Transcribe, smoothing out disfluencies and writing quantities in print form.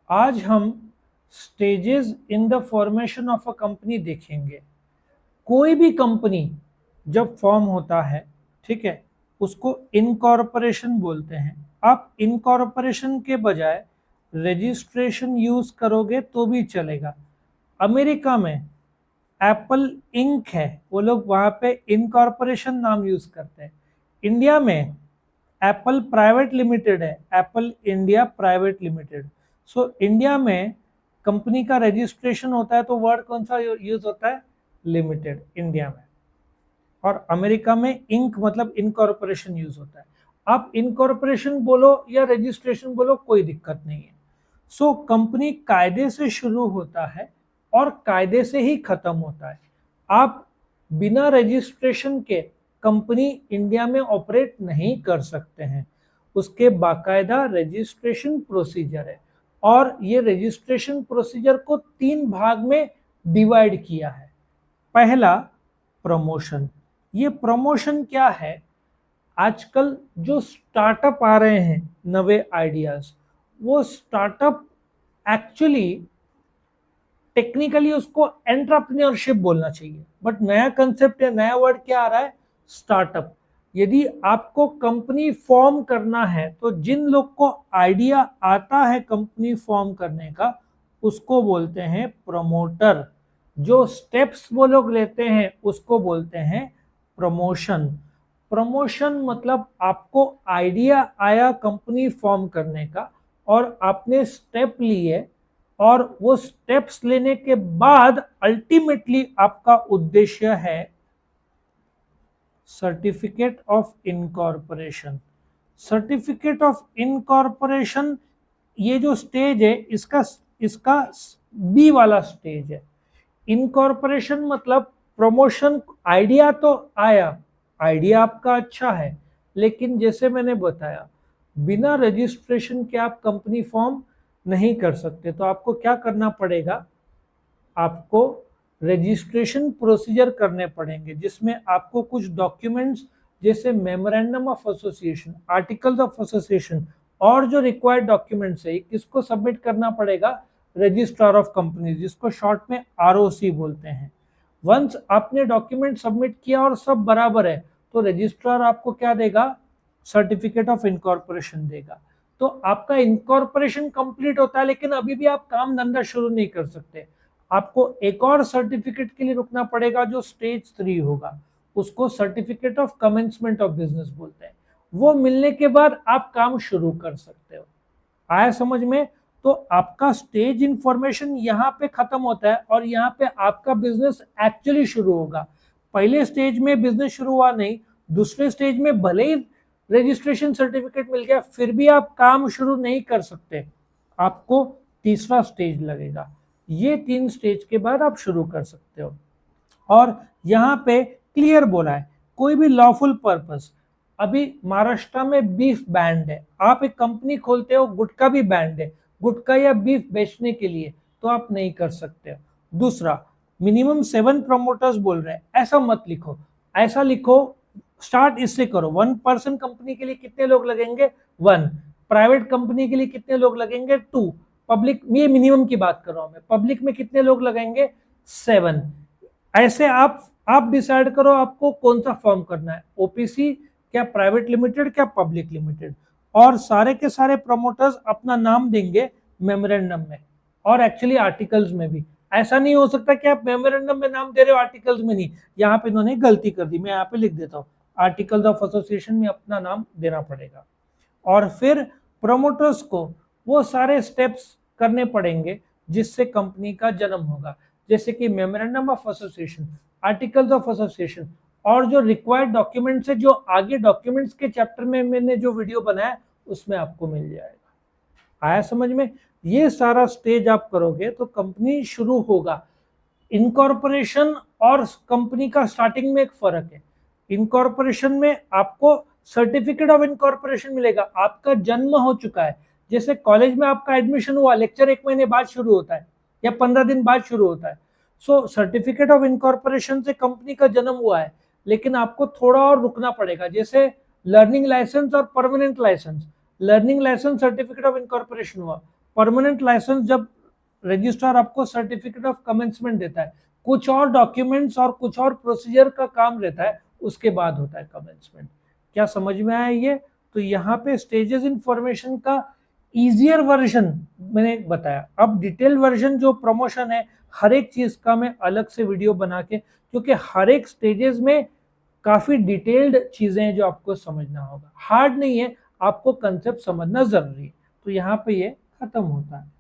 आज हम stages in the formation of a company देखेंगे। कोई भी कंपनी जब फॉर्म होता है, ठीक है, उसको इनकॉर्पोरेशन बोलते हैं। आप इनकॉर्पोरेशन के बजाय रजिस्ट्रेशन यूज करोगे तो भी चलेगा। अमेरिका में एप्पल इंक है, वो लोग वहां पे इनकॉर्पोरेशन नाम यूज करते हैं। इंडिया में एप्पल प्राइवेट लिमिटेड है, Apple India private limited. So India में कंपनी का रजिस्ट्रेशन होता है तो वर्ड कौन सा यूज होता है? लिमिटेड, इंडिया में। और अमेरिका में इंक मतलब इनकॉर्पोरेशन यूज होता है। आप इनकॉर्पोरेशन बोलो या रजिस्ट्रेशन बोलो, कोई दिक्कत नहीं है। सो कंपनी कायदे से शुरू होता है और कायदे से ही खत्म होता है। आप बिना रजिस्ट्रेशन के कंपनी इंडिया में ऑपरेट नहीं कर सकते हैं। उसके बाकायदा रजिस्ट्रेशन प्रोसीजर है, और ये रजिस्ट्रेशन प्रोसीजर को 3 भाग में डिवाइड किया है। पहला, प्रमोशन। ये प्रमोशन क्या है? आजकल जो स्टार्टअप आ रहे हैं, नवे आइडियाज, वो स्टार्टअप एक्चुअली टेक्निकली उसको एंटरप्रेन्योरशिप बोलना चाहिए, बट नया कंसेप्ट है, नया वर्ड क्या आ रहा है? स्टार्टअप। यदि आपको कंपनी फॉर्म करना है तो जिन लोग को आइडिया आता है कंपनी फॉर्म करने का, उसको बोलते हैं प्रमोटर। जो स्टेप्स वो लोग लेते हैं उसको बोलते हैं प्रमोशन। प्रमोशन मतलब आपको आइडिया आया कंपनी फॉर्म करने का, और आपने स्टेप लिए, और वो स्टेप्स लेने के बाद अल्टीमेटली आपका उद्देश्य है certificate of incorporation. Certificate of incorporation, ये जो स्टेज है, इसका इसका बी वाला स्टेज है। इनकॉर्पोरेशन मतलब प्रमोशन। आइडिया तो आया, आइडिया आपका अच्छा है, लेकिन जैसे मैंने बताया, बिना रजिस्ट्रेशन के आप कंपनी फॉर्म नहीं कर सकते। तो आपको क्या करना पड़ेगा? आपको रजिस्ट्रेशन प्रोसीजर करने पड़ेंगे, जिसमें आपको कुछ डॉक्यूमेंट्स जैसे memorandum of association, articles of association, और जो रिक्वायर्ड डॉक्यूमेंट्स है, किसको सबमिट करना पड़ेगा? रजिस्ट्रार ऑफ कंपनी, जिसको शॉर्ट में आरओसी बोलते हैं। वंस आपने डॉक्यूमेंट सबमिट किया और सब बराबर है, तो रजिस्ट्रार आपको क्या देगा? सर्टिफिकेट ऑफ इनकॉर्पोरेशन देगा। तो आपका इनकॉर्पोरेशन कंप्लीट होता है, लेकिन अभी भी आप काम धंधा शुरू नहीं कर सकते। आपको एक और सर्टिफिकेट के लिए रुकना पड़ेगा, जो स्टेज 3 होगा। उसको certificate of commencement of business बोलते हैं। वो मिलने के बाद आप काम शुरू कर सकते हो। आया समझ में? तो आपका स्टेज इंफॉर्मेशन यहाँ पे खत्म होता है, और यहाँ पे आपका बिजनेस एक्चुअली शुरू होगा। पहले स्टेज में बिजनेस शुरू हुआ नहीं, दूसरे स्टेज में भले ही रजिस्ट्रेशन सर्टिफिकेट मिल गया, फिर भी आप काम शुरू नहीं कर सकते। आपको तीसरा स्टेज लगेगा। ये 3 स्टेज के बाद आप शुरू कर सकते हो। और यहाँ पे क्लियर बोला है, कोई भी लॉफुल पर्पस। अभी महाराष्ट्र में बीफ बैंड है, आप एक कंपनी खोलते हो, गुटखा भी बैंड है, गुटखा या बीफ बेचने के लिए, तो आप नहीं कर सकते हो। दूसरा, मिनिमम 7 प्रमोटर्स बोल रहे हैं, ऐसा मत लिखो। ऐसा लिखो, स्टार्ट इससे करो, 1 पर्सन कंपनी के लिए कितने लोग लगेंगे? 1। प्राइवेट कंपनी के लिए कितने लोग लगेंगे? 2। पब्लिक, ये मिनिमम की बात कर रहा हूं मैं, पब्लिक में कितने लोग लगेंगे? 7। ऐसे आप डिसाइड करो आपको कौन सा फॉर्म करना है, ओपीसी क्या प्राइवेट लिमिटेड क्या पब्लिक लिमिटेड। और सारे के सारे प्रमोटर्स अपना नाम देंगे मेमोरेंडम में, और एक्चुअली आर्टिकल्स में भी। ऐसा नहीं हो सकता कि आप मेमोरेंडम में नाम दे रहे हो, आर्टिकल्स में नहीं। यहाँ पे इन्होंने गलती कर दी, मैं यहाँ पे लिख देता हूँ, आर्टिकल्स ऑफ एसोसिएशन में अपना नाम देना पड़ेगा। और फिर प्रमोटर्स को वो सारे स्टेप्स करने पड़ेंगे जिससे कंपनी का जन्म होगा, जैसे कि memorandum of association, articles of association, और जो रिक्वायर्ड डॉक्यूमेंट्स है, जो आगे डॉक्यूमेंट्स के चैप्टर में मैंने जो वीडियो बनाया उसमें आपको मिल जाएगा। आया समझ में? ये सारा स्टेज आप करोगे तो कंपनी शुरू होगा। इनकॉर्पोरेशन और कंपनी का स्टार्टिंग में एक फर्क है। इनकॉर्पोरेशन में आपको सर्टिफिकेट ऑफ इनकॉर्पोरेशन मिलेगा, आपका जन्म हो चुका है। जैसे कॉलेज में आपका एडमिशन हुआ, लेक्चर 1 महीने बाद शुरू होता है या 15 दिन बाद शुरू होता है। सो सर्टिफिकेट ऑफ इनकॉर्पोरेशन से कंपनी का जन्म हुआ है, लेकिन आपको थोड़ा और रुकना पड़ेगा। जैसे लर्निंग लाइसेंस और permanent licence, learning licence certificate of incorporation हुआ, परमानेंट लाइसेंस जब रजिस्ट्रार आपको सर्टिफिकेट ऑफ कमेंसमेंट देता है, कुछ और डॉक्यूमेंट्स और कुछ और प्रोसीजर का काम रहता है, उसके बाद होता है कमेंसमेंट। क्या समझ में आया ये? तो यहाँ पे स्टेजेस इन फॉर्मेशन का ईजियर वर्जन मैंने बताया। अब डिटेल वर्जन जो प्रमोशन है, हर एक चीज का मैं अलग से वीडियो बना के, क्योंकि हर एक स्टेजेस में काफी डिटेल्ड चीजें हैं जो आपको समझना होगा, हार्ड नहीं है, आपको कंसेप्ट समझना जरूरी है। तो यहाँ पे ये खत्म होता है।